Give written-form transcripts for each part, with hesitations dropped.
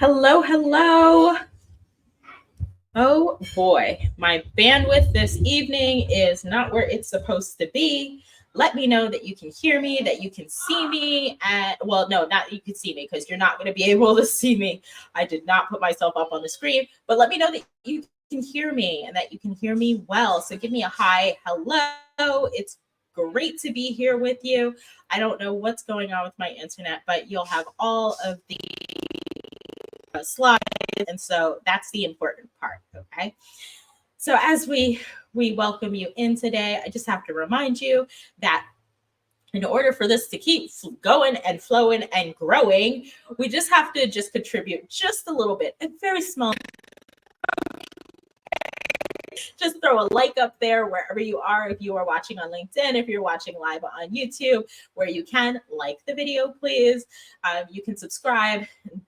Hello, hello. Oh boy, my bandwidth this evening is not where it's supposed to be. Let me know that you can hear me, that you can see me. And well, no, not you can see me because you're not going to be able to see me. I did not put myself up on the screen, but let me know that you can hear me and that you can hear me well. So give me a hi, hello. It's great to be here with you. I don't know what's going on with my internet, but you'll have all of the slides. And so that's the important part. Okay. So as we welcome you in today, I just have to remind you that in order for this to keep going and flowing and growing, we just have to just contribute just a little bit, a very small. Just throw a like up there wherever you are. If you are watching on LinkedIn, if you're watching live on YouTube, where you can like the video, please. You can subscribe.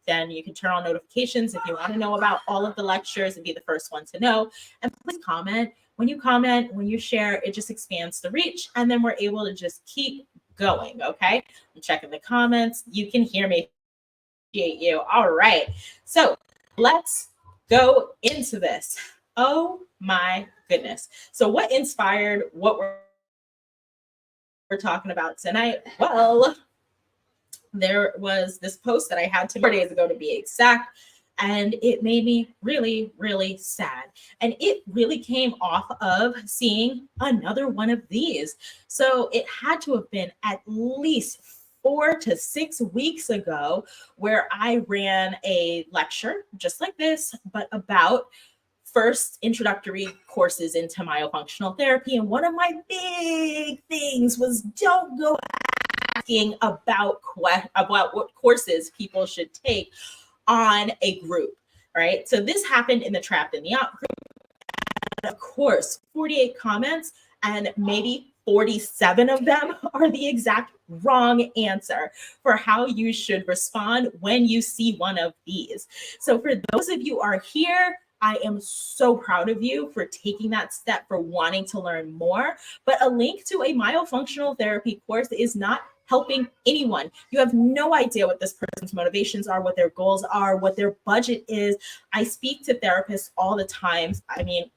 Then you can turn on notifications if you want to know about all of the lectures and be the first one to know. And please comment. When you comment, when you share, it just expands the reach. And then we're able to just keep going. Okay. I'm checking the comments. You can hear me. Appreciate you. All right. So let's go into this. Oh my goodness. So what inspired what we're talking about tonight? Well, there was this post that I had 4 days ago to be exact, and it made me really, really sad. And it really came off of seeing another one of these. So it had to have been at least 4 to 6 weeks ago where I ran a lecture just like this, but about first introductory courses into myofunctional therapy. And one of my big things was don't go asking about what courses people should take on a group, right? So this happened in the Trapped in the Op group. And of course, 48 comments and maybe 47 of them are the exact wrong answer for how you should respond when you see one of these. So for those of you who are here, I am so proud of you for taking that step, for wanting to learn more. But a link to a myofunctional therapy course is not helping anyone. You have no idea what this person's motivations are, what their goals are, what their budget is. I speak to therapists all the time. I mean,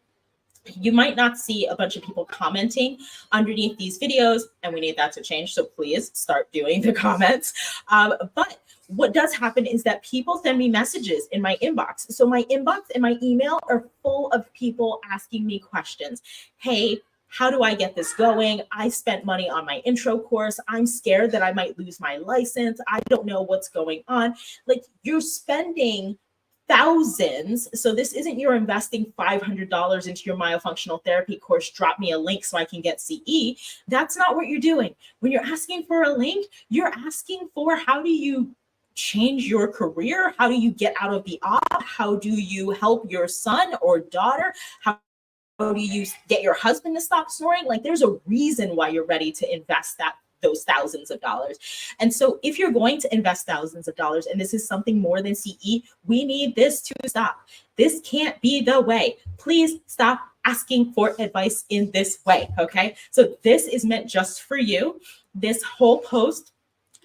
you might not see a bunch of people commenting underneath these videos, and we need that to change. So please start doing the comments. But what does happen is that people send me messages in my inbox. So my inbox and my email are full of people asking me questions. Hey, how do I get this going? I spent money on my intro course. I'm scared that I might lose my license. I don't know what's going on. Like, you're spending thousands. So this isn't you're investing $500 into your myofunctional therapy course. Drop me a link so I can get CE. That's not what you're doing. When you're asking for a link, you're asking for how do you change your career? How do you get out of the op? How do you help your son or daughter? How do you get your husband to stop snoring? Like, there's a reason why you're ready to invest those thousands of dollars. And so if you're going to invest thousands of dollars, and this is something more than CE, we need this to stop. This can't be the way. Please stop asking for advice in this way, okay? So this is meant just for you. This whole post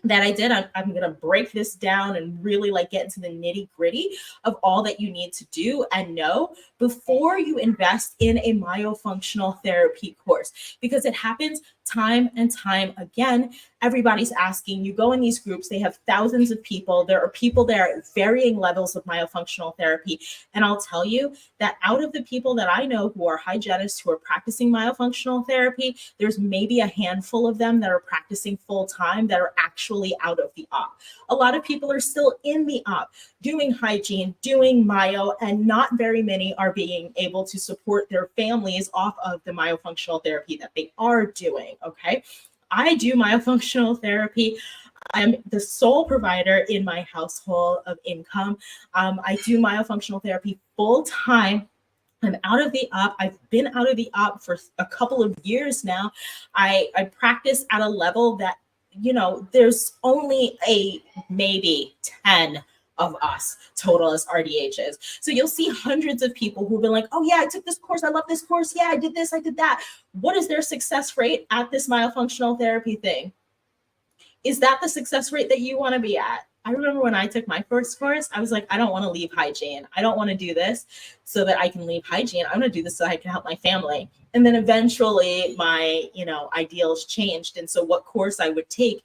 that I did, I'm going to break this down and really get into the nitty gritty of all that you need to do and know before you invest in a myofunctional therapy course, because it happens time and time again. Everybody's asking. You go in these groups, they have thousands of people. There are people there at varying levels of myofunctional therapy. And I'll tell you that out of the people that I know who are hygienists, who are practicing myofunctional therapy, there's maybe a handful of them that are practicing full time that are actually out of the op. A lot of people are still in the op, doing hygiene, doing myo, and not very many are being able to support their families off of the myofunctional therapy that they are doing. Okay. I do myofunctional therapy. I'm the sole provider in my household of income. I do myofunctional therapy full time. I'm out of the op. I've been out of the op for a couple of years now. I practice at a level that, there's only maybe 10 of us total as RDHs. So you'll see hundreds of people who've been like, oh yeah, I took this course. I love this course. Yeah, I did this. I did that. What is their success rate at this myofunctional therapy thing? Is that the success rate that you want to be at? I remember when I took my first course, I was like, I don't want to leave hygiene. I don't want to do this so that I can leave hygiene. I'm going to do this so I can help my family. And then eventually my, ideals changed. And so what course I would take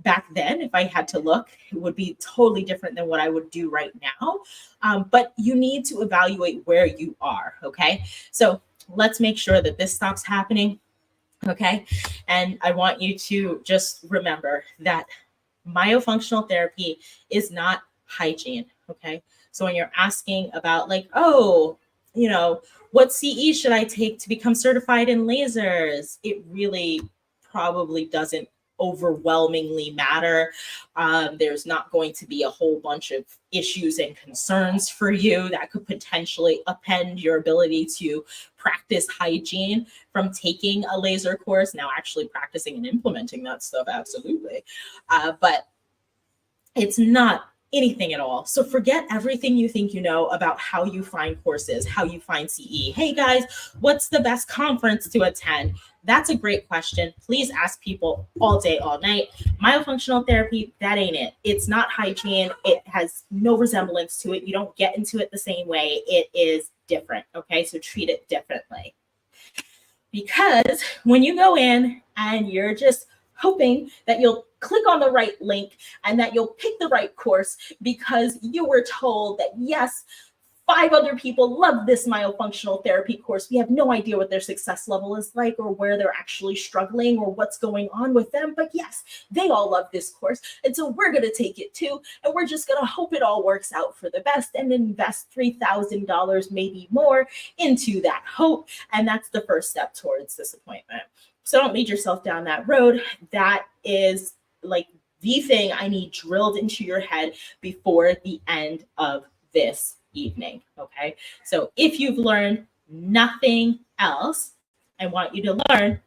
back then, if I had to look, it would be totally different than what I would do right now. But you need to evaluate where you are. Okay. So let's make sure that this stops happening. Okay. And I want you to just remember that myofunctional therapy is not hygiene. Okay. So when you're asking about, like, oh, what CE should I take to become certified in lasers? It really probably doesn't overwhelmingly matter. There's not going to be a whole bunch of issues and concerns for you that could potentially upend your ability to practice hygiene from taking a laser course. Now, actually practicing and implementing that stuff, absolutely. But it's not anything at all. So forget everything you think you know about how you find courses, how you find CE. Hey guys, what's the best conference to attend? That's a great question. Please ask people all day, all night. Myofunctional therapy, that ain't it. It's not hygiene. It has no resemblance to it. You don't get into it the same way. It is different. Okay, so treat it differently. Because when you go in and you're just hoping that you'll click on the right link and that you'll pick the right course because you were told that, yes, 5 other people love this myofunctional therapy course. We have no idea what their success level is like or where they're actually struggling or what's going on with them. But yes, they all love this course. And so we're going to take it too. And we're just going to hope it all works out for the best and invest $3,000, maybe more, into that hope. And that's the first step towards disappointment. So don't lead yourself down that road. That is like the thing I need drilled into your head before the end of this evening. Okay. So if you've learned nothing else, I want you to learn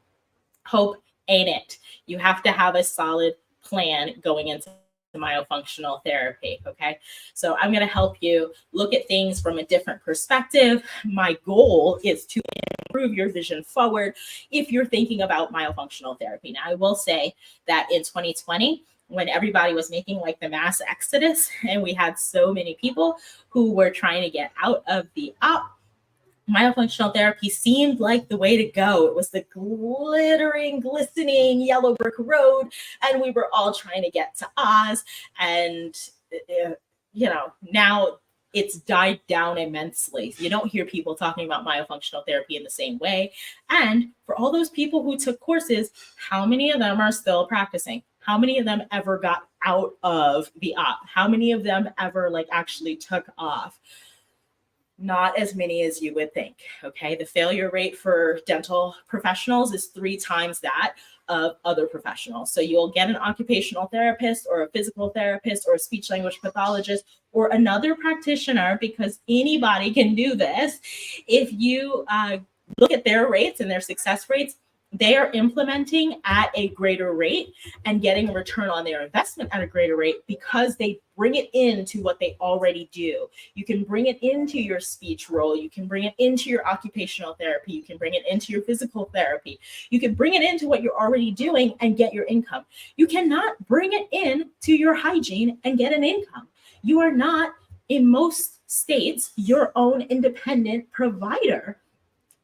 hope ain't it. You have to have a solid plan going into myofunctional therapy. Okay. So I'm going to help you look at things from a different perspective. My goal is to improve your vision forward if you're thinking about myofunctional therapy. Now, I will say that in 2020, when everybody was making like the mass exodus and we had so many people who were trying to get out of the op, myofunctional therapy seemed like the way to go. It was the glittering, glistening yellow brick road, and we were all trying to get to Oz. And, now it's died down immensely. You don't hear people talking about myofunctional therapy in the same way. And for all those people who took courses, how many of them are still practicing? How many of them ever got out of the op? How many of them ever actually took off? Not as many as you would think. Okay. The failure rate for dental professionals is 3 times that of other professionals. So you'll get an occupational therapist or a physical therapist or a speech language pathologist or another practitioner, because anybody can do this. If you look at their rates and their success rates, they are implementing at a greater rate and getting a return on their investment at a greater rate because they bring it into what they already do. You can bring it into your speech role. You can bring it into your occupational therapy. You can bring it into your physical therapy. You can bring it into what you're already doing and get your income. You cannot bring it in to your hygiene and get an income. You are not, in most states, your own independent provider.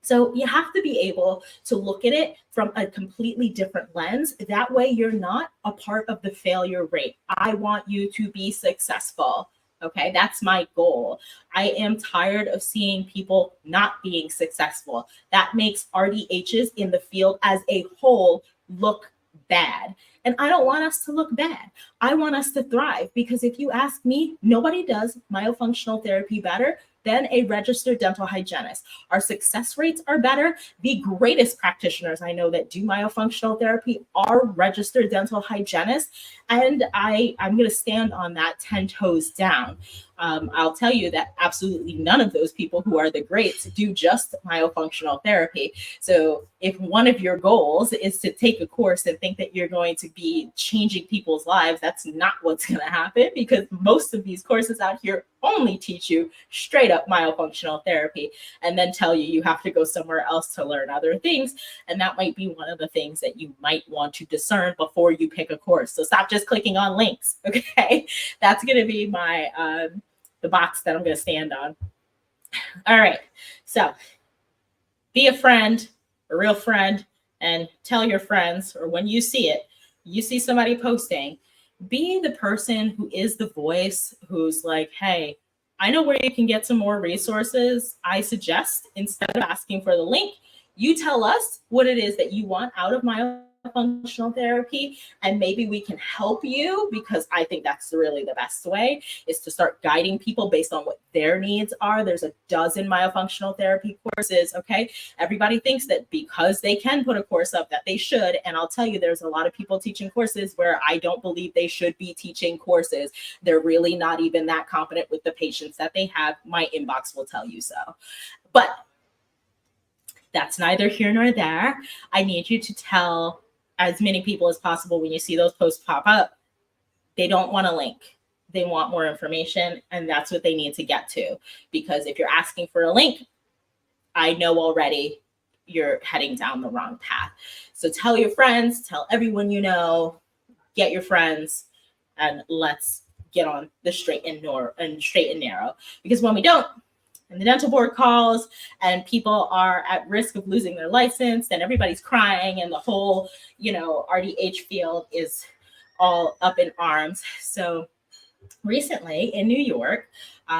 So you have to be able to look at it from a completely different lens. That way you're not a part of the failure rate. I want you to be successful. Okay, that's my goal. I am tired of seeing people not being successful. That makes RDHs in the field as a whole look bad. And I don't want us to look bad. I want us to thrive, because if you ask me, nobody does myofunctional therapy better than a registered dental hygienist. Our success rates are better. The greatest practitioners I know that do myofunctional therapy are registered dental hygienists. And I'm going to stand on that 10 toes down. I'll tell you that absolutely none of those people who are the greats do just myofunctional therapy. So if one of your goals is to take a course and think that you're going to be changing people's lives, that's not what's going to happen, because most of these courses out here only teach you straight up myofunctional therapy and then tell you have to go somewhere else to learn other things. And that might be one of the things that you might want to discern before you pick a course. So stop just clicking on links. Okay. That's going to be my, the box that I'm going to stand on. All right. So be a friend, a real friend, and tell your friends, or when you see it, you see somebody posting, be the person who is the voice, who's like, hey, I know where you can get some more resources. I suggest, instead of asking for the link, you tell us what it is that you want out of myofunctional therapy, and maybe we can help you, because I think that's really the best way, is to start guiding people based on what their needs are. There's a dozen myofunctional therapy courses, okay? Everybody thinks that because they can put a course up that they should, and I'll tell you, there's a lot of people teaching courses where I don't believe they should be teaching courses. They're really not even that competent with the patients that they have. My inbox will tell you so. But that's neither here nor there. I need you to tell as many people as possible when you see those posts pop up, they don't want a link. They want more information, and that's what they need to get to. Because if you're asking for a link, I know already you're heading down the wrong path. So tell your friends, tell everyone you know, get your friends, and let's get on the straight and narrow. Because when we don't, and the dental board calls and people are at risk of losing their license, and everybody's crying, and the whole, RDH field is all up in arms. So recently in New York,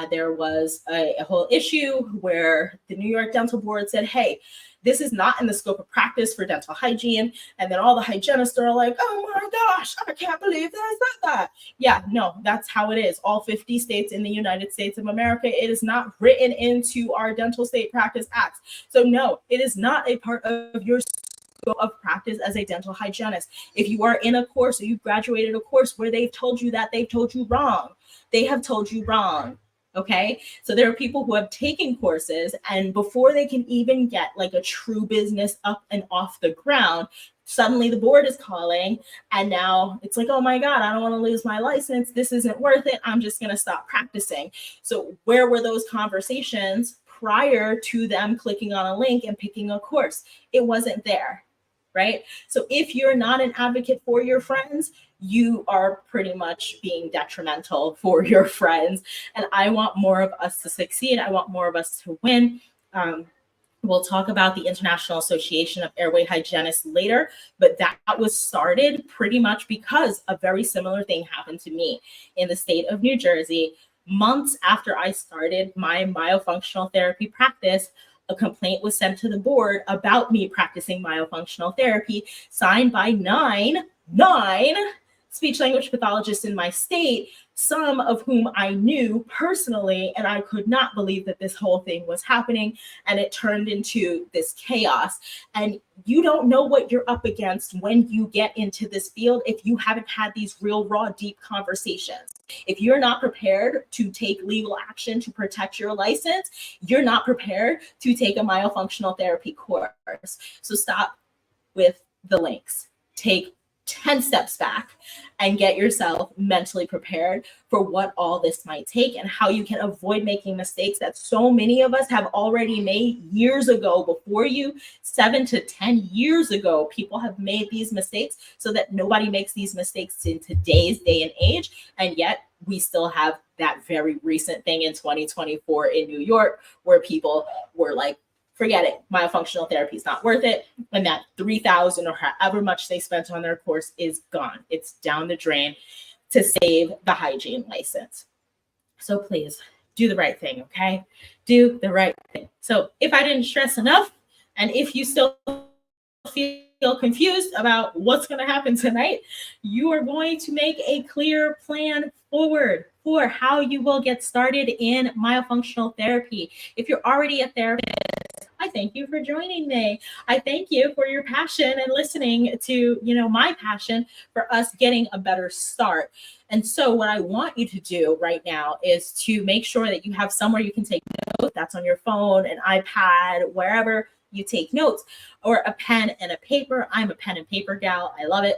there was a whole issue where the New York Dental Board said, hey, this is not in the scope of practice for dental hygiene. And then all the hygienists are like, oh my gosh, I can't believe they said that. Yeah, no, that's how it is. All 50 states in the United States of America, it is not written into our Dental State Practice Acts. So no, it is not a part of your scope of practice as a dental hygienist. If you are in a course or you've graduated a course where they've told you that, they've told you wrong. They have told you wrong. Okay. So there are people who have taken courses, and before they can even get like a true business up and off the ground, suddenly the board is calling, and now it's like, oh my God, I don't want to lose my license. This isn't worth it. I'm just going to stop practicing. So where were those conversations prior to them clicking on a link and picking a course? It wasn't there. Right? So if you're not an advocate for your friends, you are pretty much being detrimental for your friends. And I want more of us to succeed. I want more of us to win. We'll talk about the International Association of Airway Hygienists later, but that was started pretty much because a very similar thing happened to me in the state of New Jersey. Months after I started my myofunctional therapy practice, a complaint was sent to the board about me practicing myofunctional therapy, signed by nine speech language pathologists in my state, some of whom I knew personally, and I could not believe that this whole thing was happening, and it turned into this chaos. And you don't know what you're up against when you get into this field if you haven't had these real, raw, deep conversations. If you're not prepared to take legal action to protect your license, you're not prepared to take a myofunctional therapy course. So stop with the links. Take 10 steps back and get yourself mentally prepared for what all this might take and how you can avoid making mistakes that so many of us have already made years ago before you. 7 to 10 years ago, people have made these mistakes so that nobody makes these mistakes in today's day and age. And yet we still have that very recent thing in 2024 in New York where people were like, forget it, myofunctional therapy is not worth it. And that $3,000 or however much they spent on their course is gone. It's down the drain to save the hygiene license. So please do the right thing, okay? Do the right thing. So if I didn't stress enough, and if you still feel confused about what's going to happen tonight, you are going to make a clear plan forward for how you will get started in myofunctional therapy. If you're already a therapist, I thank you for joining me. I thank you for your passion and listening to, my passion for us getting a better start. And so what I want you to do right now is to make sure that you have somewhere you can take notes. That's on your phone, an iPad, wherever you take notes, or a pen and a paper. I'm a pen and paper gal. I love it.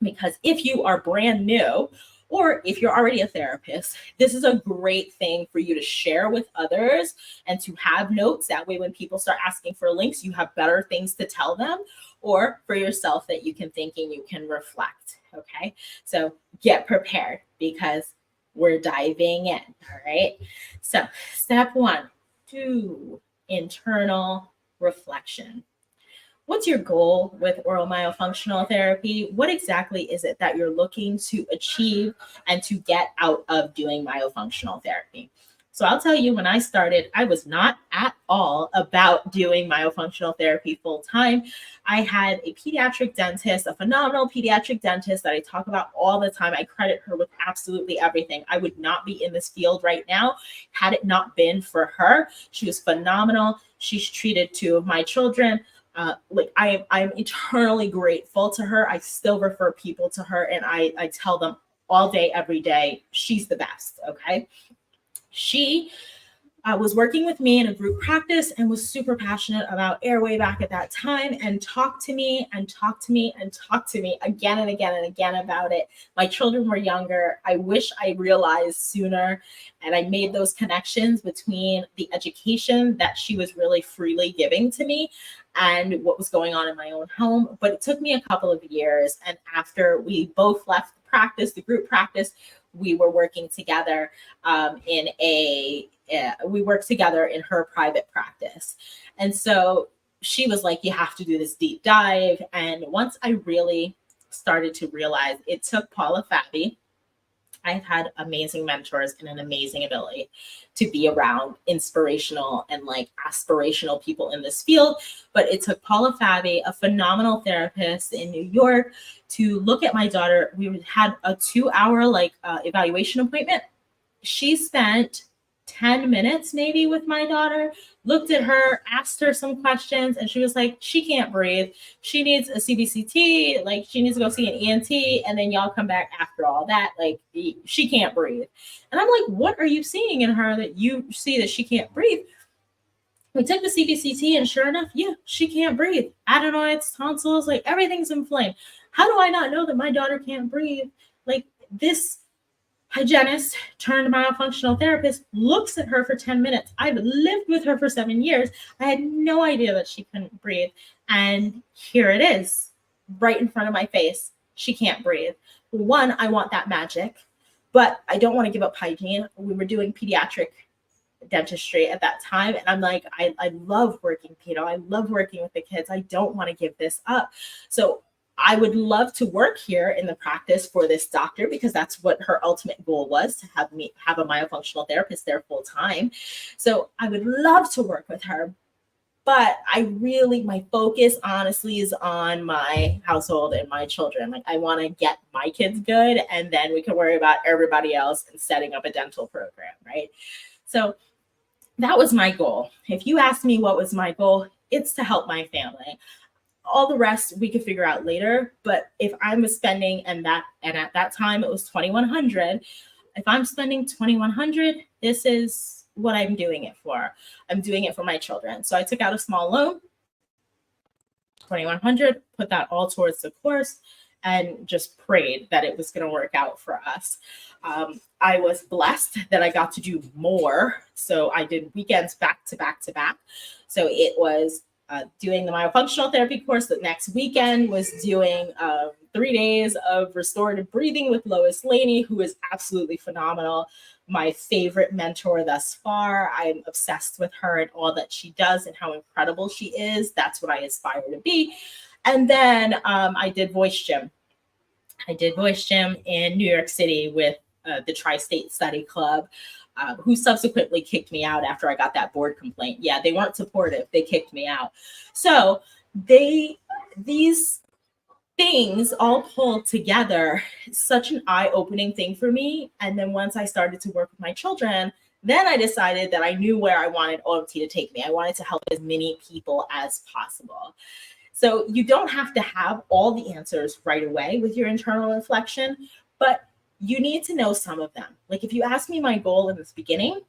Because if you are brand new, or if you're already a therapist, this is a great thing for you to share with others and to have notes. That way, when people start asking for links, you have better things to tell them, or for yourself that you can think and you can reflect. Okay. So get prepared because we're diving in. All right. So, step one, do internal reflection. What's your goal with oral myofunctional therapy? What exactly is it that you're looking to achieve and to get out of doing myofunctional therapy? So I'll tell you, when I started, I was not at all about doing myofunctional therapy full time. I had a pediatric dentist, a phenomenal pediatric dentist that I talk about all the time. I credit her with absolutely everything. I would not be in this field right now had it not been for her. She was phenomenal. She's treated two of my children. I'm eternally grateful to her. I still refer people to her, and I tell them all day, every day, she's the best. Okay. She was working with me in a group practice and was super passionate about airway back at that time, and talked to me and talked to me and talked to me again and again and again about it. My children were younger. I wish I realized sooner, and I made those connections between the education that she was really freely giving to me and what was going on in my own home. But it took me a couple of years, and after we both left the practice, the group practice, we were working together we worked together in her private practice. And so she was like, you have to do this deep dive. And once I really started to realize, it took Paula Fabi. I've had amazing mentors and an amazing ability to be around inspirational and like aspirational people in this field. But it took Paula Fabi, a phenomenal therapist in New York, to look at my daughter. We had a 2-hour evaluation appointment. She spent 10 minutes maybe with my daughter, looked at her, asked her some questions, and she was like, she can't breathe. She needs a CBCT, like she needs to go see an ENT, and then y'all come back after all that. Like, she can't breathe. And I'm like, what are you seeing in her that you see that she can't breathe? We took the CBCT, and sure enough, yeah, she can't breathe. Adenoids, tonsils, like everything's inflamed. How do I not know that my daughter can't breathe? Like, this hygienist turned myofunctional therapist looks at her for 10 minutes. I've lived with her for 7 years. I had no idea that she couldn't breathe. And here it is, right in front of my face. She can't breathe. One, I want that magic, but I don't want to give up hygiene. We were doing pediatric dentistry at that time, and I'm like, I love working pedo. I love working with the kids. I don't want to give this up. So I would love to work here in the practice for this doctor, because that's what her ultimate goal was, to have me have a myofunctional therapist there full time. So I would love to work with her. But my focus honestly is on my household and my children. Like, I want to get my kids good, and then we can worry about everybody else and setting up a dental program, right? So that was my goal. If you ask me what was my goal, it's to help my family. All the rest we could figure out later. But if I'm spending, and at that time it was $2,100. If I'm spending $2,100, this is what I'm doing it for. I'm doing it for my children. So I took out a small loan, $2,100, put that all towards the course, and just prayed that it was going to work out for us. I was blessed that I got to do more. So I did weekends back to back to back. So it was doing the myofunctional therapy course. The next weekend was doing 3 days of restorative breathing with Lois Laney, who is absolutely phenomenal. My favorite mentor thus far. I'm obsessed with her and all that she does and how incredible she is. That's what I aspire to be. And then I did voice gym. I did voice gym in New York City with the Tri-State Study Club, who subsequently kicked me out after I got that board complaint. Yeah, they weren't supportive. They kicked me out. So these things all pulled together, such an eye-opening thing for me. And then once I started to work with my children, Then I decided that I knew where I wanted OMT to take me. I wanted to help as many people as possible. So you don't have to have all the answers right away with your internal reflection, but you need to know some of them. Like if you ask me my goal in this beginning,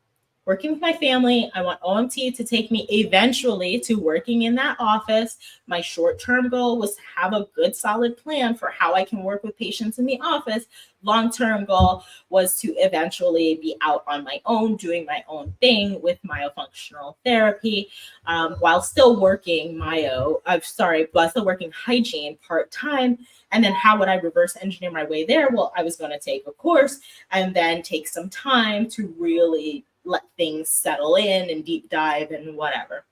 working with my family, I want OMT to take me eventually to working in that office. My short-term goal was to have a good solid plan for how I can work with patients in the office. Long-term goal was to eventually be out on my own, doing my own thing with myofunctional therapy, while still working while still working hygiene part-time. And then how would I reverse engineer my way there? Well, I was going to take a course and then take some time to really let things settle in and deep dive and whatever.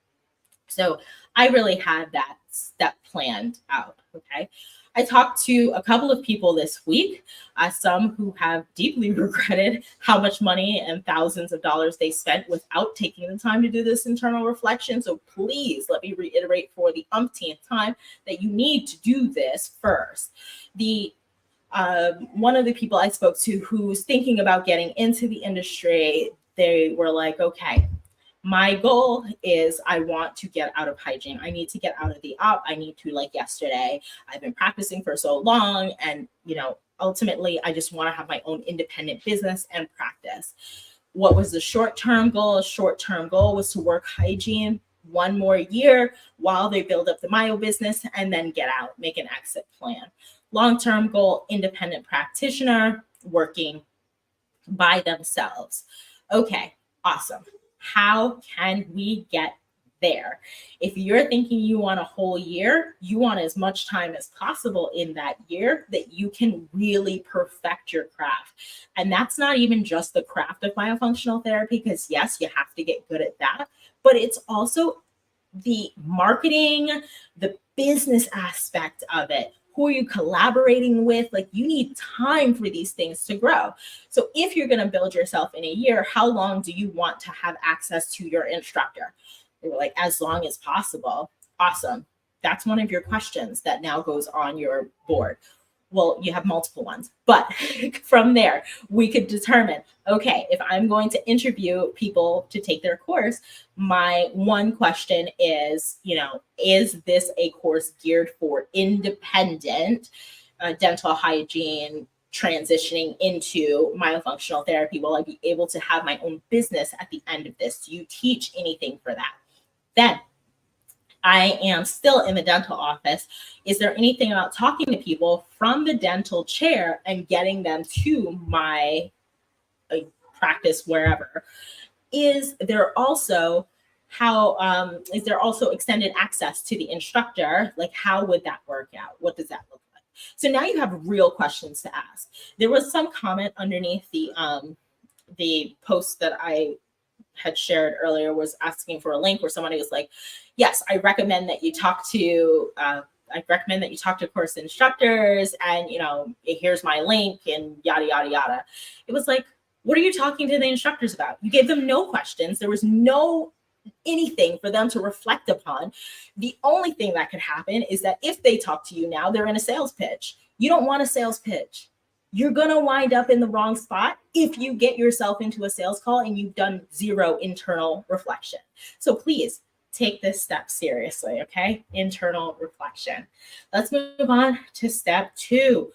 So I really had that step planned out. Okay. I talked to a couple of people this week, some who have deeply regretted how much money and thousands of dollars they spent without taking the time to do this internal reflection. So please let me reiterate for the umpteenth time that you need to do this first. One of the people I spoke to who's thinking about getting into the industry, they were like, okay, my goal is I want to get out of hygiene. I need to get out of the op. I need to, like yesterday, I've been practicing for so long. And, ultimately, I just want to have my own independent business and practice. What was the short-term goal? Short-term goal was to work hygiene 1 more year while they build up the myo business and then get out, make an exit plan. Long-term goal, independent practitioner working by themselves. Okay, awesome. How can we get there? If you're thinking you want a whole year, you want as much time as possible in that year that you can really perfect your craft. And that's not even just the craft of myofunctional therapy, because yes, you have to get good at that, but it's also the marketing, the business aspect of it. Who are you collaborating with? Like, you need time for these things to grow. So if you're going to build yourself in a year, how long do you want to have access to your instructor? They were like, as long as possible. Awesome. That's one of your questions that now goes on your board. Well, you have multiple ones, but from there, we could determine, okay, if I'm going to interview people to take their course, my one question is, is this a course geared for independent dental hygiene transitioning into myofunctional therapy? Will I be able to have my own business at the end of this? Do you teach anything for that? Then I am still in the dental office. Is there anything about talking to people from the dental chair and getting them to my practice wherever? Is there also extended access to the instructor? Like, how would that work out? What does that look like? So now you have real questions to ask. There was some comment underneath the post that I had shared earlier, was asking for a link where somebody was like, yes, I recommend that you talk to course instructors, and here's my link and yada yada yada. It was like, what are you talking to the instructors about? You gave them no questions. There was no anything for them to reflect upon. The only thing that could happen is that if they talk to you now, they're in a sales pitch. You don't want a sales pitch. You're going to wind up in the wrong spot if you get yourself into a sales call and you've done zero internal reflection. So please take this step seriously, okay? Internal reflection. Let's move on to step 2.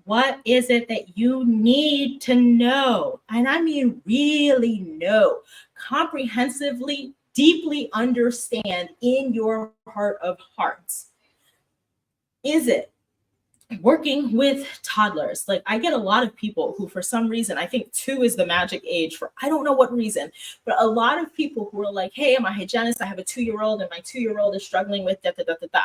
What is it that you need to know? And I mean really know, comprehensively, deeply understand in your heart of hearts. Is it working with toddlers? Like, I get a lot of people who, for some reason, I think 2 is the magic age for, I don't know what reason, but a lot of people who are like, hey, I'm a hygienist, I have a 2-year-old and my 2-year-old is struggling with da, da, da, da, da.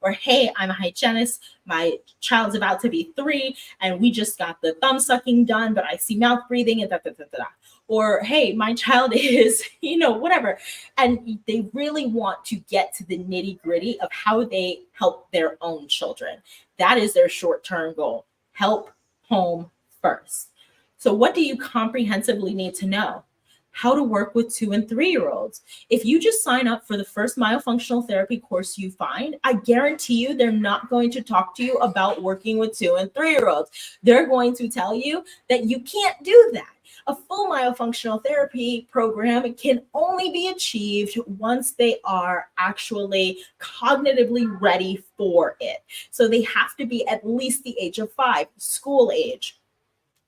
Or, hey, I'm a hygienist, my child's about to be 3 and we just got the thumb sucking done, but I see mouth breathing and da, da, da, da, da. Or, hey, my child is, whatever. And they really want to get to the nitty gritty of how they help their own children. That is their short-term goal. Help home first. So what do you comprehensively need to know? How to work with 2 and 3-year-olds. If you just sign up for the first myofunctional therapy course you find, I guarantee you they're not going to talk to you about working with 2 and 3-year-olds. They're going to tell you that you can't do that. A full myofunctional therapy program can only be achieved once they are actually cognitively ready for it. So they have to be at least the age of 5, school age.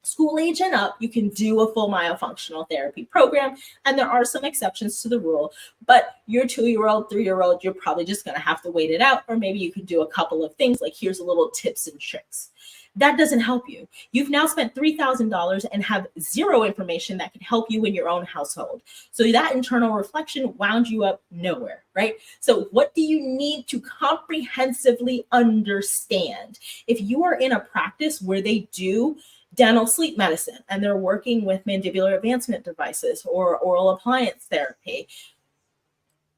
School age and up, you can do a full myofunctional therapy program, and there are some exceptions to the rule. But your 2-year-old, 3-year-old, you're probably just going to have to wait it out, or maybe you can do a couple of things like here's a little tips and tricks. That doesn't help you. You've now spent $3,000 and have zero information that can help you in your own household. So that internal reflection wound you up nowhere, right? So what do you need to comprehensively understand? If you are in a practice where they do dental sleep medicine and they're working with mandibular advancement devices or oral appliance therapy,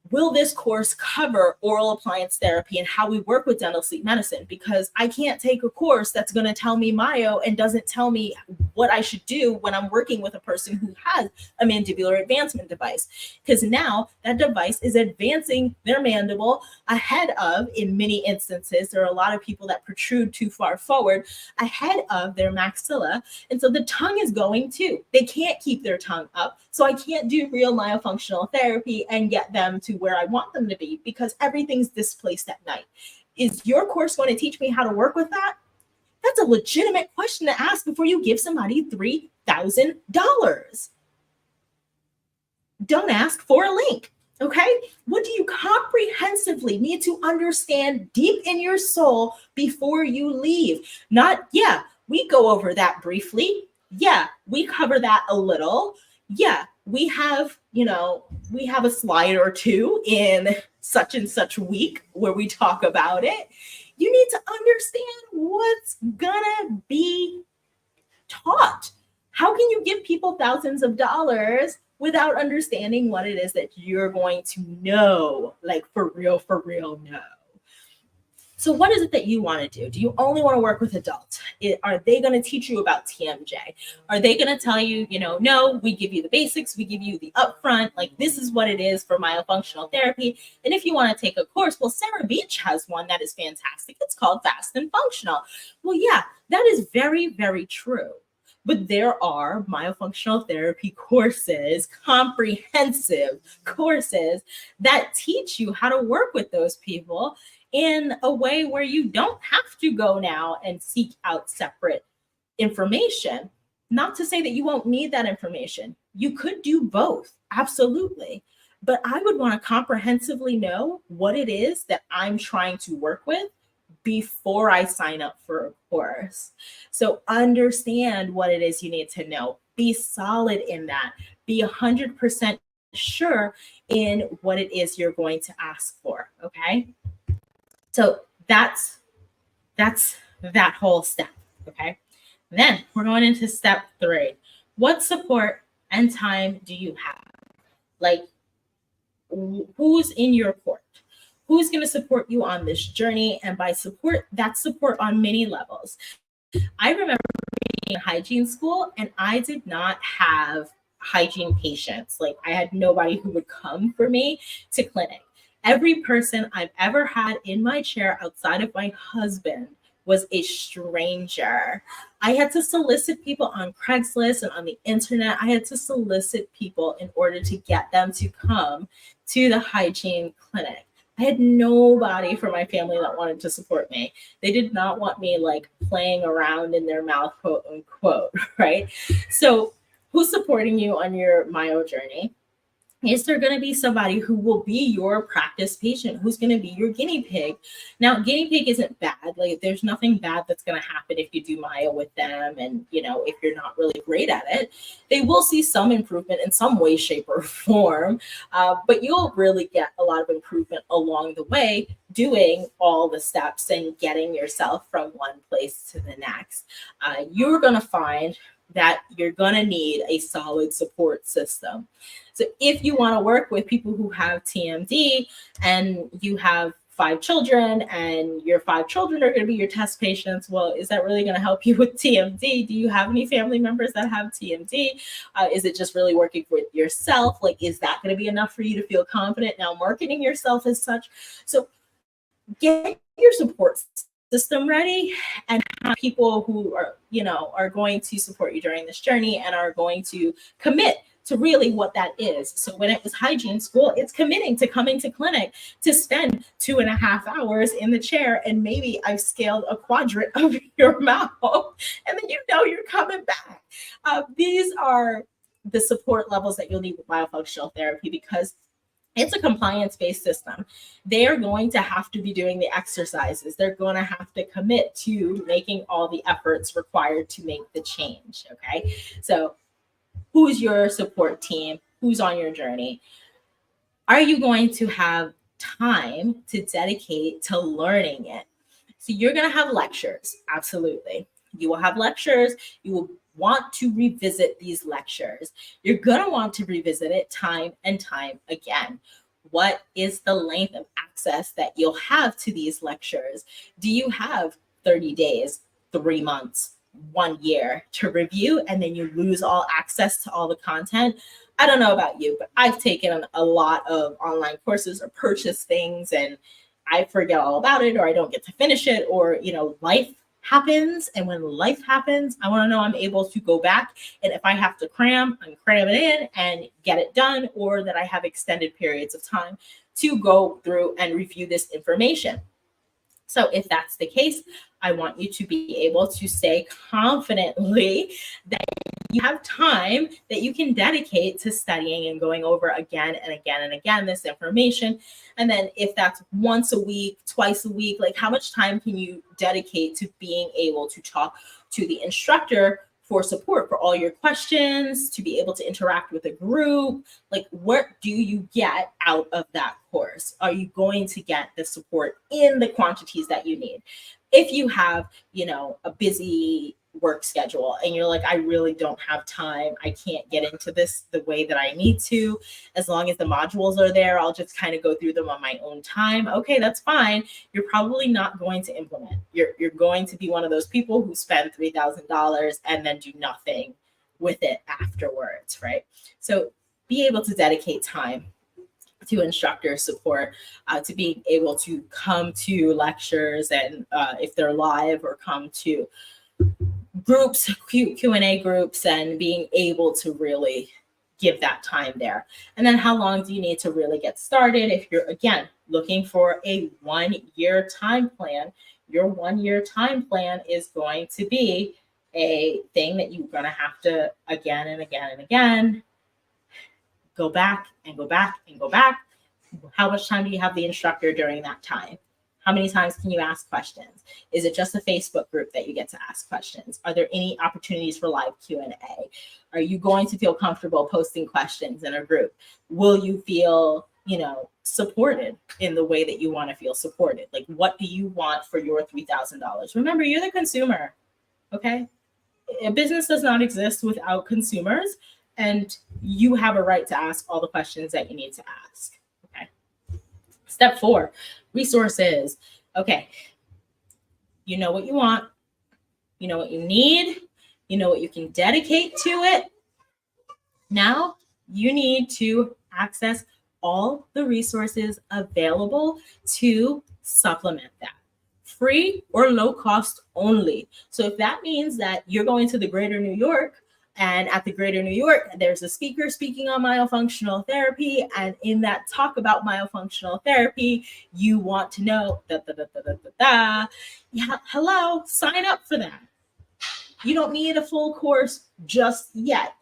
will this course cover oral appliance therapy and how we work with dental sleep medicine? Because I can't take a course that's going to tell me myo and doesn't tell me what I should do when I'm working with a person who has a mandibular advancement device. Because now that device is advancing their mandible ahead of, in many instances, there are a lot of people that protrude too far forward, ahead of their maxilla. And so the tongue is going too. They can't keep their tongue up. So I can't do real myofunctional therapy and get them to where I want them to be because everything's displaced at night. Is your course going to teach me how to work with that? That's a legitimate question to ask before you give somebody $3,000. Don't ask for a link. Okay? What do you comprehensively need to understand deep in your soul before you leave? Not, yeah, we go over that briefly. Yeah, we cover that a little. Yeah, we have a slide or two in such and such week where we talk about it. You need to understand what's gonna be taught. How can you give people thousands of dollars without understanding what it is that you're going to know, like for real know? So what is it that you want to do? Do you only want to work with adults? Are they going to teach you about TMJ? Are they going to tell you, no, we give you the basics, we give you the upfront, like this is what it is for myofunctional therapy. And if you want to take a course, well, Sarah Beach has one that is fantastic. It's called Fast and Functional. Well, yeah, that is very, very true. But there are myofunctional therapy courses, comprehensive courses that teach you how to work with those people in a way where you don't have to go now and seek out separate information. Not to say that you won't need that information. You could do both, absolutely. But I would want to comprehensively know what it is that I'm trying to work with before I sign up for a course. So understand what it is you need to know. Be solid in that. Be 100% sure in what it is you're going to ask for, okay? So that's that whole step, okay? Then we're going into step 3. What support and time do you have? Like, who's in your court? Who's going to support you on this journey? And by support, that's support on many levels. I remember being in hygiene school and I did not have hygiene patients. Like I had nobody who would come for me to clinic. Every person I've ever had in my chair outside of my husband was a stranger. I had to solicit people on Craigslist and on the internet. I had to solicit people in order to get them to come to the hygiene clinic. I had nobody from my family that wanted to support me. They did not want me like playing around in their mouth, quote unquote, right? So who's supporting you on your myo journey? Is there going to be somebody who will be your practice patient, who's going to be your guinea pig? Now, guinea pig isn't bad. Like, there's nothing bad that's going to happen if you do myo with them. And, if you're not really great at it, they will see some improvement in some way, shape, or form. But you'll really get a lot of improvement along the way doing all the steps and getting yourself from one place to the next. You're going to find that you're going to need a solid support system. So if you want to work with people who have TMD and you have 5 children and your 5 children are going to be your test patients, well, is that really going to help you with TMD? Do you have any family members that have TMD? Is it just really working with yourself? Like, is that going to be enough for you to feel confident now marketing yourself as such? So get your support system ready and have people who are, are going to support you during this journey and are going to commit to really what that is. So when it was hygiene school, it's committing to coming to clinic to spend 2.5 hours in the chair, and maybe I've scaled a quadrant of your mouth, and then you're coming back. These are the support levels that you'll need with myofunctional therapy, because it's a compliance-based system. They're going to have to be doing the exercises. They're going to have to commit to making all the efforts required to make the change. Okay. So who's your support team? Who's on your journey? Are you going to have time to dedicate to learning it? So you're going to have lectures. Absolutely. You will have lectures. You will want to revisit these lectures. You're going to want to revisit it time and time again. What is the length of access that you'll have to these lectures? Do you have 30 days, 3 months, 1 year to review, and then you lose all access to all the content? I don't know about you, but I've taken a lot of online courses or purchased things, and I forget all about it, or I don't get to finish it, or, life happens. And when life happens, I want to know I'm able to go back. And if I have to cram, I'm cram it in and get it done, or that I have extended periods of time to go through and review this information. So if that's the case, I want you to be able to say confidently that you have time that you can dedicate to studying and going over again and again and again this information. And then if that's once a week, twice a week, like how much time can you dedicate to being able to talk to the instructor for support for all your questions, to be able to interact with a group? Like, what do you get out of that course? Are you going to get the support in the quantities that you need? If you have, a busy work schedule and you're like, I really don't have time, I can't get into this the way that I need to, as long as the modules are there, I'll just kind of go through them on my own time. Okay, that's fine. You're probably not going to implement. You're going to be one of those people who spend $3,000 and then do nothing with it afterwards, right? So be able to dedicate time to instructor support, to being able to come to lectures, and if they're live, or come to groups, Q&A groups, and being able to really give that time there. And then how long do you need to really get started? If you're, again, looking for a 1-year time plan, your 1-year time plan is going to be a thing that you're going to have to again and again and again go back and go back and go back. How much time do you have the instructor during that time? How many times can you ask questions? Is it just a Facebook group that you get to ask questions? Are there any opportunities for live Q&A? Are you going to feel comfortable posting questions in a group? Will you feel, supported in the way that you want to feel supported? Like, what do you want for your $3,000? Remember, you're the consumer, okay? A business does not exist without consumers, and you have a right to ask all the questions that you need to ask. Okay. Step 4, resources. Okay. You know what you want. You know what you need. You know what you can dedicate to it. Now you need to access all the resources available to supplement that. Free or low cost only. So if that means that you're going to the Greater New York, and at the Greater New York, there's a speaker speaking on myofunctional therapy, and in that talk about myofunctional therapy, you want to know yeah, hello, sign up for that. You don't need a full course just yet.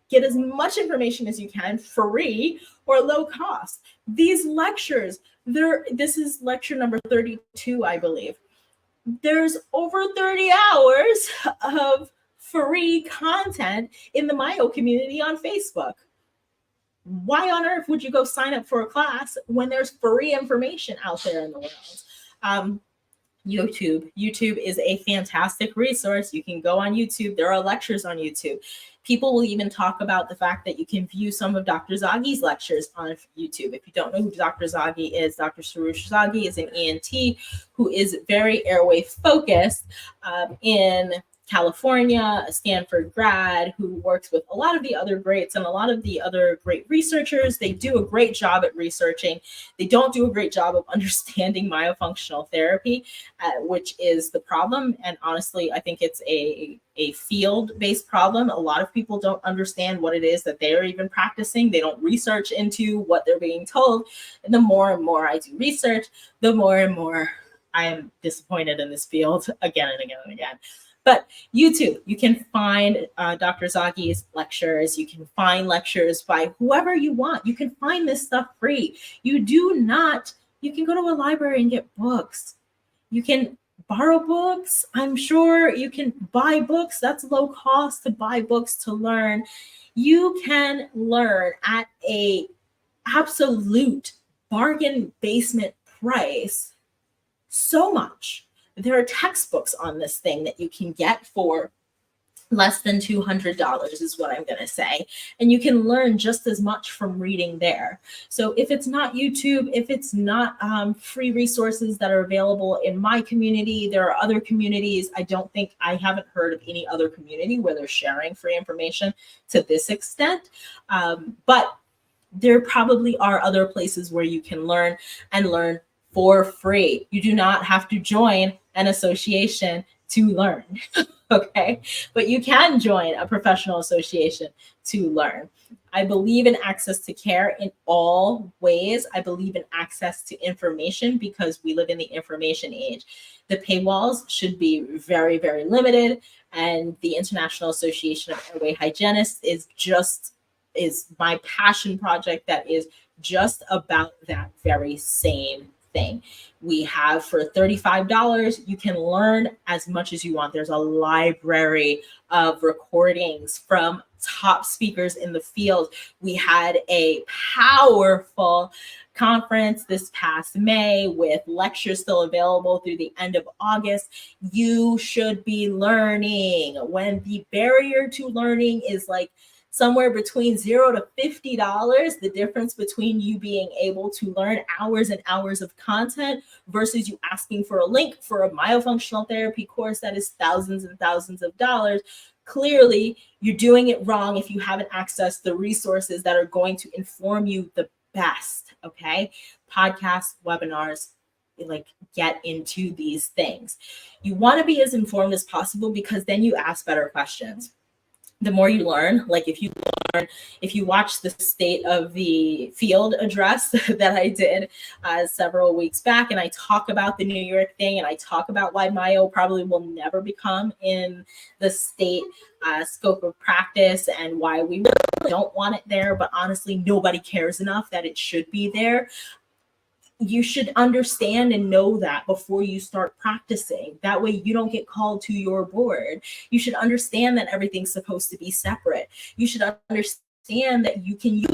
Get as much information as you can, free or low cost. These lectures, this is lecture number 32, I believe. There's over 30 hours of free content in the Myo community on Facebook. Why on earth would you go sign up for a class when there's free information out there in the world? YouTube is a fantastic resource. You can go on YouTube. There are lectures on YouTube. People will even talk about the fact that you can view some of Dr. Zaghi's lectures on YouTube. If you don't know who Dr. Zaghi is, Dr. Sarush Zaghi is an ENT who is very airway focused in California, a Stanford grad who works with a lot of the other greats and a lot of the other great researchers. They do a great job at researching. They don't do a great job of understanding myofunctional therapy, which is the problem. And honestly, I think it's a field-based problem. A lot of people don't understand what it is that they're even practicing. They don't research into what they're being told. And the more and more I do research, the more and more I am disappointed in this field again and again and again. But YouTube, you can find Dr. Zaki's lectures. You can find lectures by whoever you want. You can find this stuff free. You can go to a library and get books. You can borrow books. I'm sure you can buy books. That's low cost to buy books to learn. You can learn at a absolute bargain basement price so much. There are textbooks on this thing that you can get for less than $200 is what I'm going to say. And you can learn just as much from reading there. So if it's not YouTube, if it's not free resources that are available in my community, there are other communities. I haven't heard of any other community where they're sharing free information to this extent. But there probably are other places where you can learn and learn for free. You do not have to join an association to learn, okay? But you can join a professional association to learn. I believe in access to care in all ways. I believe in access to information because we live in the information age. The paywalls should be very, very limited. And the International Association of Airway Hygienists is my passion project that is just about that very same thing. We have for $35, you can learn as much as you want. There's a library of recordings from top speakers in the field. We had a powerful conference this past May with lectures still available through the end of August. You should be learning. When the barrier to learning is like somewhere between $0 to $50, the difference between you being able to learn hours and hours of content versus you asking for a link for a myofunctional therapy course that is thousands and thousands of dollars. Clearly, you're doing it wrong if you haven't accessed the resources that are going to inform you the best, okay? Podcasts, webinars, like get into these things. You want to be as informed as possible because then you ask better questions. The more you learn, like if you watch the State of the Field address that I did several weeks back, and I talk about the New York thing, and I talk about why myo probably will never become in the state scope of practice and why we really don't want it there, but honestly, nobody cares enough that it should be there. You should understand and know that before you start practicing. That way you don't get called to your board. You should understand that everything's supposed to be separate. You should understand that you can use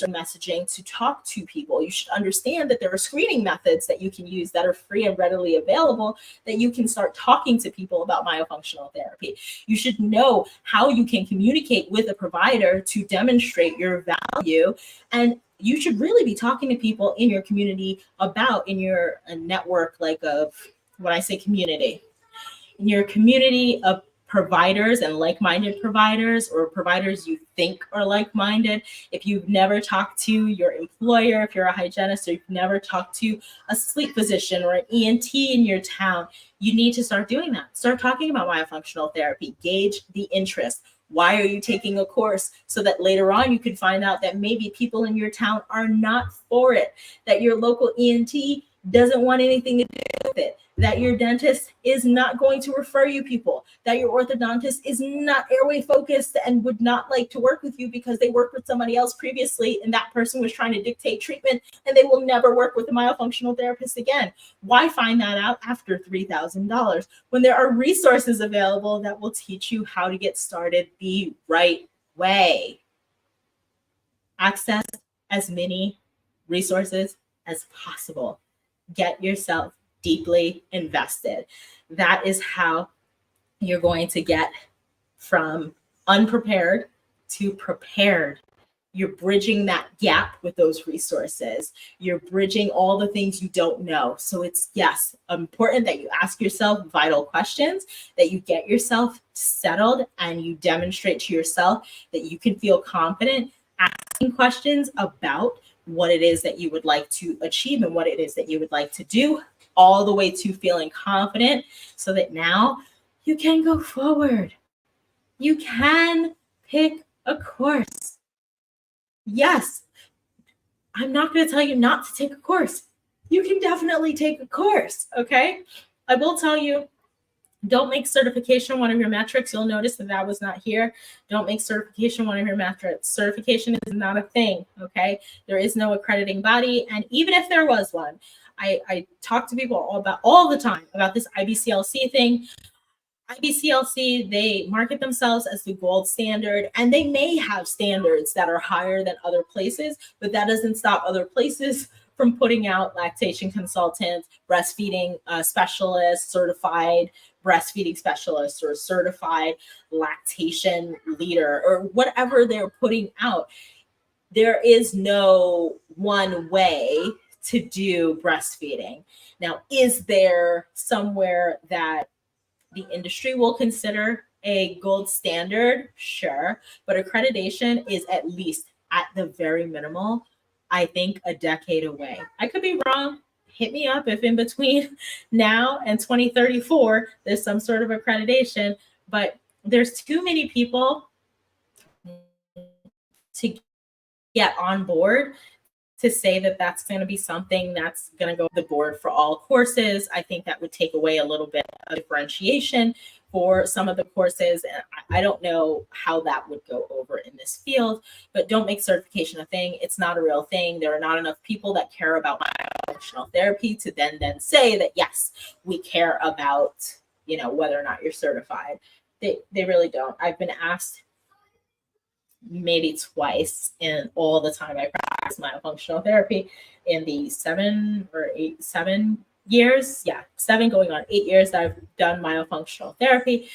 messaging to talk to people. You should understand that there are screening methods that you can use that are free and readily available that you can start talking to people about myofunctional therapy. You should know how you can communicate with a provider to demonstrate your value, and you should really be talking to people in your community about, in your network, like of, when I say community, in your community of providers and like-minded providers, or providers you think are like-minded. If you've never talked to your employer, if you're a hygienist, or you've never talked to a sleep physician or an ENT in your town, you need to start doing that. Start talking about myofunctional therapy. Gauge the interest. Why are you taking a course? So that later on you can find out that maybe people in your town are not for it, that your local ENT doesn't want anything to do with it, that your dentist is not going to refer you people, that your orthodontist is not airway focused and would not like to work with you because they worked with somebody else previously and that person was trying to dictate treatment and they will never work with a myofunctional therapist again. Why find that out after $3,000 when there are resources available that will teach you how to get started the right way? Access as many resources as possible. Get yourself deeply invested. That is how you're going to get from unprepared to prepared. You're bridging that gap with those resources. You're bridging all the things you don't know. So it's, yes, important that you ask yourself vital questions, that you get yourself settled, and you demonstrate to yourself that you can feel confident asking questions about what it is that you would like to achieve and what it is that you would like to do, all the way to feeling confident so that now you can go forward. You can pick a course. Yes, I'm not going to tell you not to take a course. You can definitely take a course, okay? I will tell you, don't make certification one of your metrics. You'll notice that that was not here. Don't make certification one of your metrics. Certification is not a thing, okay? There is no accrediting body. And even if there was one, I talk to people all the time about this IBCLC thing. IBCLC, they market themselves as the gold standard, and they may have standards that are higher than other places, but that doesn't stop other places from putting out lactation consultants, breastfeeding specialists, certified breastfeeding specialists, or certified lactation leader, or whatever they're putting out. There is no one way to do breastfeeding. Now, is there somewhere that the industry will consider a gold standard? Sure. But accreditation is at least, at the very minimal, I think, a decade away. I could be wrong. Hit me up if in between now and 2034 there's some sort of accreditation, but there's too many people to get on board to say that that's going to be something that's going to go the board for all courses. I think that would take away a little bit of differentiation for some of the courses. And I don't know how that would go over in this field, but don't make certification a thing. It's not a real thing. There are not enough people that care about myofunctional therapy to then say that, yes, we care about, whether or not you're certified. They really don't. I've been asked maybe twice in all the time I practice myofunctional therapy in the 7 years, 7 going on 8 years that I've done myofunctional therapy.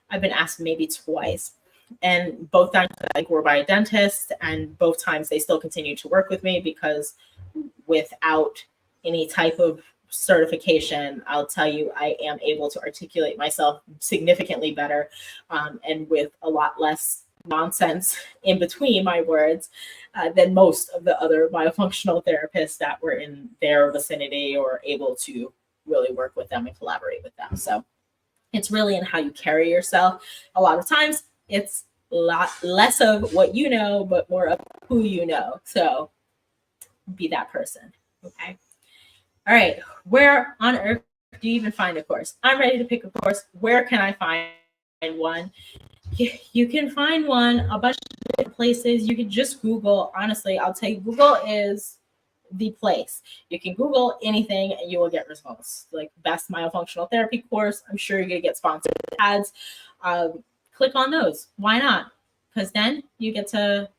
I've been asked maybe twice, and both times I think were by a dentist, and both times they still continue to work with me, because without any type of certification, I'll tell you, I am able to articulate myself significantly better, and with a lot less nonsense in between my words than most of the other myofunctional therapists that were in their vicinity or able to really work with them and collaborate with them. So it's really in how you carry yourself. A lot of times it's a lot less of what you know, but more of who you know. So be that person. Okay. All right. Where on earth do you even find a course? I'm ready to pick a course. Where can I find one? You can find one a bunch of different places. You can just Google. Honestly, I'll tell you, Google is the place. You can Google anything and you will get results. Like best myofunctional therapy course. I'm sure you're going to get sponsored ads. Click on those. Why not? Because then you get to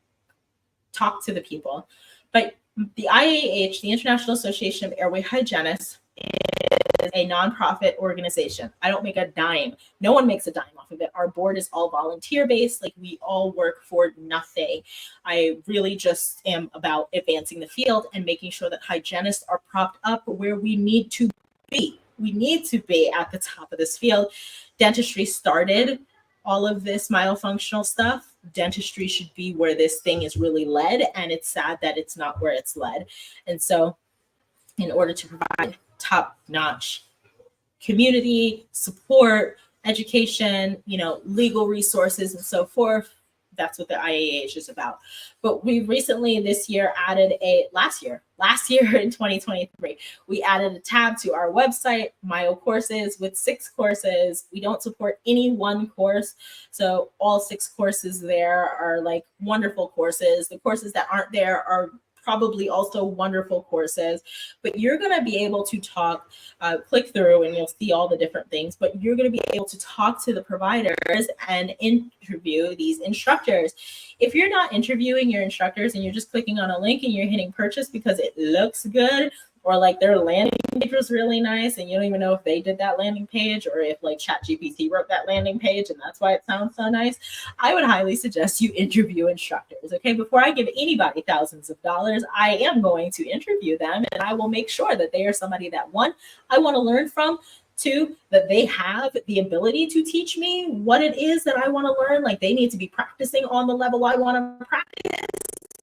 talk to the people. But the IAH, the International Association of Airway Hygienists, is a nonprofit organization. I don't make a dime. No one makes a dime off of it. Our board is all volunteer based. Like, we all work for nothing. I really just am about advancing the field and making sure that hygienists are propped up where we need to be. We need to be at the top of this field. Dentistry started all of this myofunctional stuff. Dentistry should be where this thing is really led, and it's sad that it's not where it's led. And so in order to provide top-notch community support, education, legal resources, and so forth, that's what the IAH is about. But we recently this year added last year in 2023, we added a tab to our website, Myo Courses, with 6 courses. We don't support any one course. So all 6 courses there are like wonderful courses. The courses that aren't there are probably also wonderful courses, but you're going to be able to talk, click through and you'll see all the different things, but you're going to be able to talk to the providers and interview these instructors. If you're not interviewing your instructors and you're just clicking on a link and you're hitting purchase because it looks good, or like their landing page was really nice and you don't even know if they did that landing page or if like ChatGPT wrote that landing page and that's why it sounds so nice, I would highly suggest you interview instructors. Okay, before I give anybody thousands of dollars, I am going to interview them and I will make sure that they are somebody that, one, I want to learn from, two, that they have the ability to teach me what it is that I want to learn. Like they need to be practicing on the level I want to practice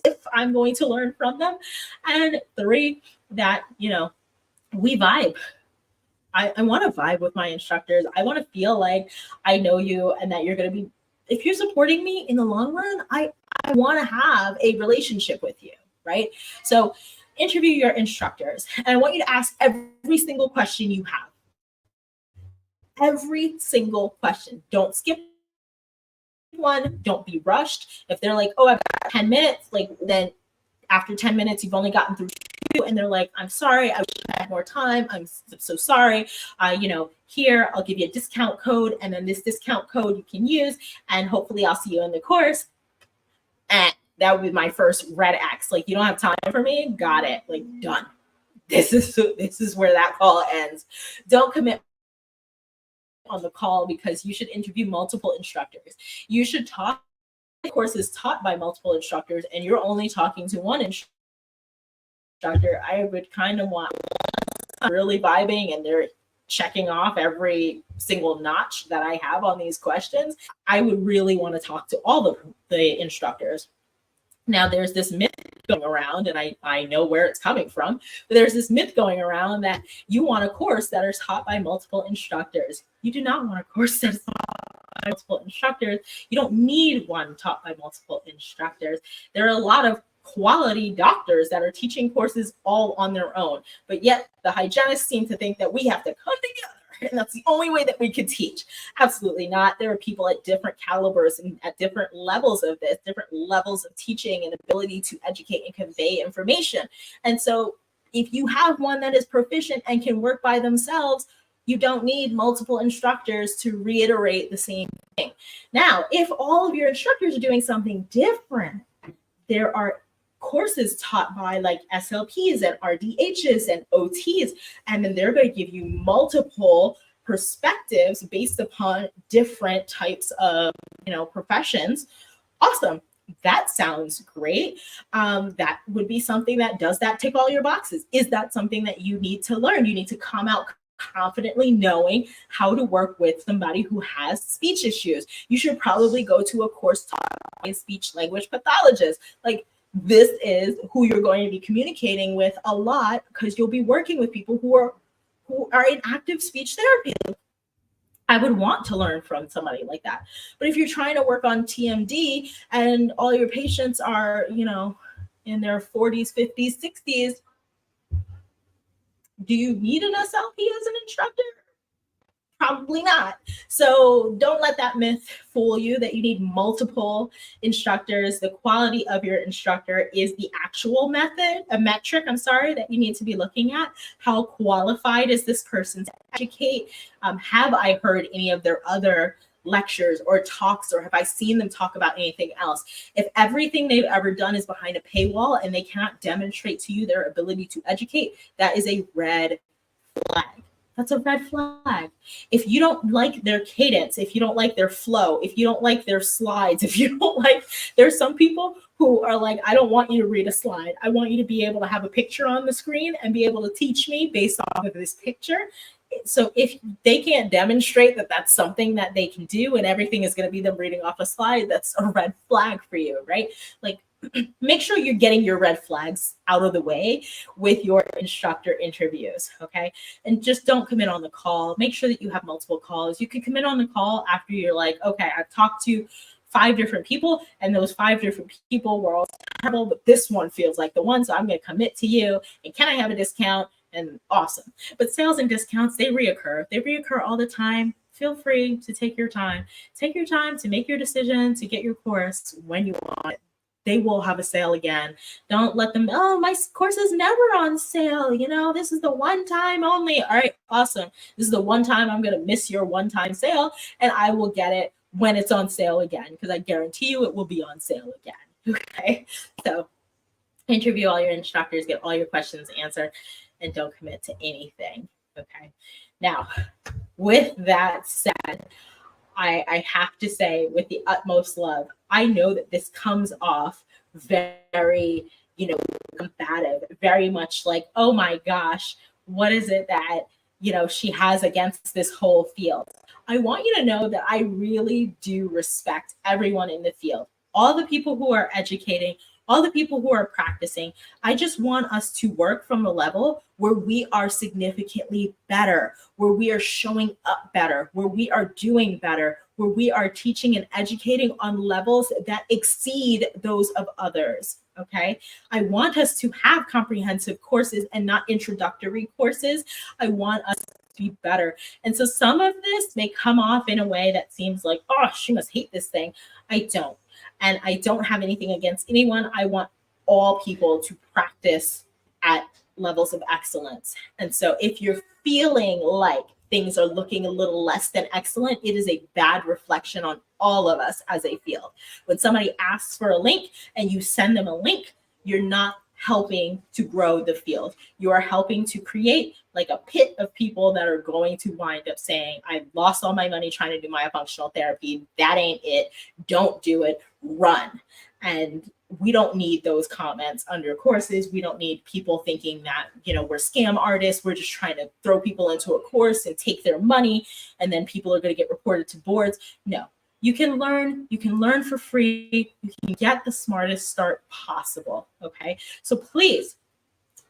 if I'm going to learn from them. And three, that, you know, we vibe. I want to vibe with my instructors. I want to feel like I know you and that you're going to be, if you're supporting me in the long run, I want to have a relationship with you, right? So interview your instructors and I want you to ask every single question you have. Every single question. Don't skip one. Don't be rushed. If they're like, oh, I've got 10 minutes, like then after 10 minutes, you've only gotten through two, and they're like, I'm sorry, I wish I had more time. I'm so sorry. Here, I'll give you a discount code, and then this discount code you can use, and hopefully I'll see you in the course. And that would be my first red X. Like, you don't have time for me? Got it. Like, done. This is where that call ends. Don't commit on the call because you should interview multiple instructors. You should talk. The course is taught by multiple instructors and you're only talking to one instructor. I would kind of want really vibing and they're checking off every single notch that I have on these questions. I would really want to talk to all the instructors. Now there's this myth going around, and I know where it's coming from, but there's this myth going around that you want a course that is taught by multiple instructors. You do not want a course that is taught by multiple instructors. You don't need one taught by multiple instructors. There are a lot of quality doctors that are teaching courses all on their own, but yet the hygienists seem to think that we have to come together and that's the only way that we could teach. Absolutely not. There are people at different calibers and at different levels of this, different levels of teaching and ability to educate and convey information. And so if you have one that is proficient and can work by themselves, you don't need multiple instructors to reiterate the same thing. Now, if all of your instructors are doing something different, there are courses taught by like SLPs and RDHs and OTs, and then they're going to give you multiple perspectives based upon different types of, professions. Awesome. That sounds great. That would be something that does that tick all your boxes. Is that something that you need to learn? You need to come out confidently knowing how to work with somebody who has speech issues. You should probably go to a course taught by a speech language pathologist. Like, this is who you're going to be communicating with a lot because you'll be working with people who are in active speech therapy. I would want to learn from somebody like that. But if you're trying to work on TMD and all your patients are, in their 40s, 50s, 60s, do you need an SLP as an instructor? Probably not. So don't let that myth fool you that you need multiple instructors. The quality of your instructor is the actual metric, that you need to be looking at. How qualified is this person to educate? Have I heard any of their other lectures or talks, or have I seen them talk about anything else? If everything they've ever done is behind a paywall and they cannot demonstrate to you their ability to educate, that is a red flag. That's a red flag. If you don't like their cadence, if you don't like their flow, if you don't like their slides, if you don't like, there's some people who are like, I don't want you to read a slide. I want you to be able to have a picture on the screen and be able to teach me based off of this picture. So if they can't demonstrate that that's something that they can do and everything is going to be them reading off a slide, that's a red flag for you, right? Like, make sure you're getting your red flags out of the way with your instructor interviews, okay? And just don't commit on the call. Make sure that you have multiple calls. You can commit on the call after you're like, okay, I've talked to 5 different people and those 5 different people were all terrible, but this one feels like the one, so I'm going to commit to you. And can I have a discount? And awesome. But sales and discounts, they reoccur. They reoccur all the time. Feel free to take your time. Take your time to make your decision to get your course when you want it. They will have a sale again. Don't let them, oh, my course is never on sale. This is the one time only. All right, awesome. This is the one time I'm going to miss your one-time sale, and I will get it when it's on sale again, because I guarantee you it will be on sale again. Okay, so interview all your instructors, get all your questions answered. and don't commit to anything. Okay. Now, with that said, I have to say, with the utmost love, I know that this comes off very, combative, very much like, oh my gosh, what is it that, she has against this whole field? I want you to know that I really do respect everyone in the field, all the people who are educating, all the people who are practicing. I just want us to work from a level where we are significantly better, where we are showing up better, where we are doing better, where we are teaching and educating on levels that exceed those of others. Okay. I want us to have comprehensive courses and not introductory courses. I want us to be better. And so some of this may come off in a way that seems like, oh, she must hate this thing. I don't. And I don't have anything against anyone. I want all people to practice at levels of excellence. And so if you're feeling like things are looking a little less than excellent, it is a bad reflection on all of us as a field. When somebody asks for a link and you send them a link, you're not helping to grow the field. You are helping to create like a pit of people that are going to wind up saying, I lost all my money trying to do myofunctional therapy. That ain't it. Don't do it. Run. And we don't need those comments under courses. We don't need people thinking that, we're scam artists. We're just trying to throw people into a course and take their money, and then people are going to get reported to boards. No, you can learn for free. You can get the smartest start possible. Okay. So please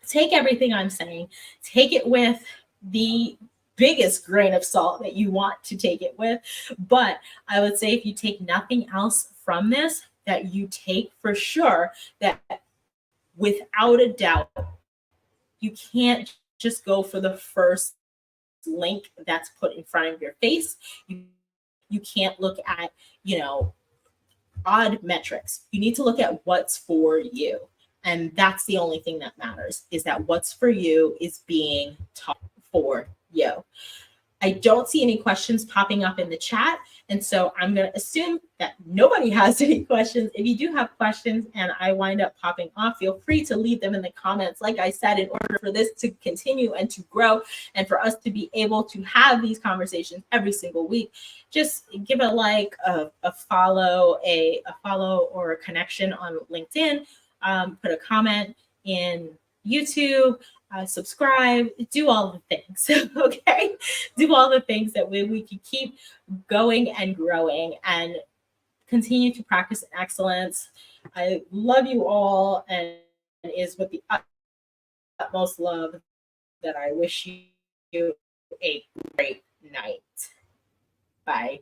take everything I'm saying, take it with the biggest grain of salt that you want to take it with. But I would say if you take nothing else from this, that you take for sure that without a doubt, you can't just go for the first link that's put in front of your face. You can't look at, odd metrics. You need to look at what's for you. And that's the only thing that matters, is that what's for you is being taught for you. I don't see any questions popping up in the chat. And so I'm going to assume that nobody has any questions. If you do have questions and I wind up popping off, feel free to leave them in the comments. Like I said, in order for this to continue and to grow and for us to be able to have these conversations every single week, just give it like a follow, a follow or a connection on LinkedIn, put a comment in YouTube, subscribe, do all the things, okay? Do all the things that we can keep going and growing and continue to practice excellence. I love you all, and it is with the utmost love that I wish you a great night. Bye.